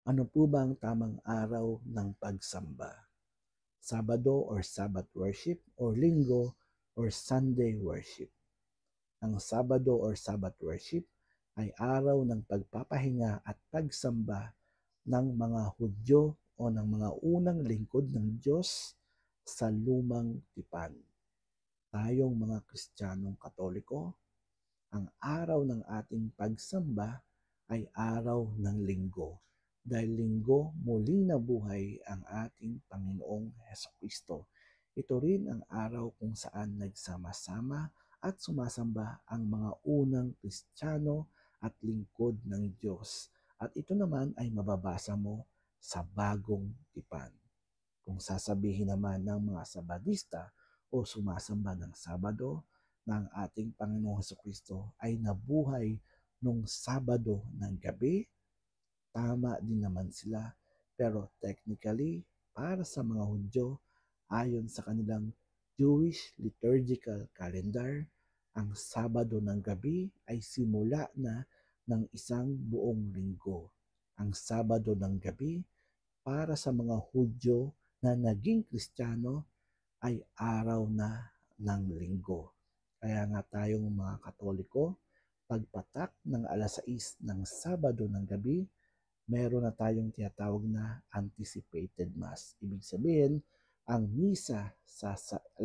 Ano po ba ang tamang araw ng pagsamba? Sabado or Sabbath worship or Linggo or Sunday worship? Ang Sabado or Sabbath worship ay araw ng pagpapahinga at pagsamba ng mga Hudyo o ng mga unang lingkod ng Diyos sa lumang tipan. Tayong mga Kristiyanong Katoliko, ang araw ng ating pagsamba ay araw ng Linggo. Dahil Linggo, muling nabuhay ang ating Panginoong Hesukristo. Ito rin ang araw kung saan nagsama-sama at sumasamba ang mga unang Kristiyano at lingkod ng Diyos. At ito naman ay mababasa mo sa Bagong Tipan. Kung sasabihin naman ng mga Sabadista o sumasamba ng Sabado, na ang ating Panginoong Hesukristo ay nabuhay nung Sabado ng gabi, tama din naman sila. Pero technically, para sa mga Hudyo, ayon sa kanilang Jewish liturgical calendar, ang Sabado ng gabi ay simula na ng isang buong linggo. Ang Sabado ng gabi para sa mga Hudyo na naging Kristiyano ay araw na ng linggo. Kaya nga tayong mga Katoliko, pagpatak ng 6 ng Sabado ng gabi, meron na tayong tinatawag na anticipated Mass. Ibig sabihin, ang misa sa 6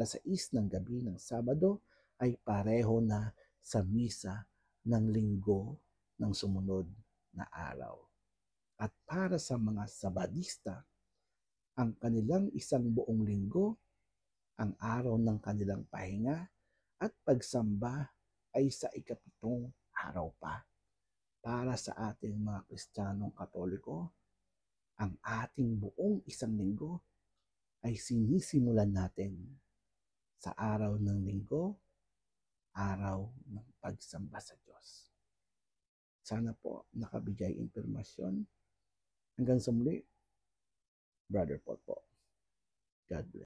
ng gabi ng Sabado ay pareho na sa misa ng linggo ng sumunod na araw. At para sa mga Sabadista, ang kanilang isang buong linggo, ang araw ng kanilang pahinga at pagsamba ay sa ikapitong araw pa. Para sa ating mga Kristiyanong Katoliko, ang ating buong isang linggo ay sinisimulan natin sa araw ng linggo, araw ng pagsamba sa Diyos. Sana po nakabigay impormasyon. Hanggang sa muli, Brother Paul po. God bless.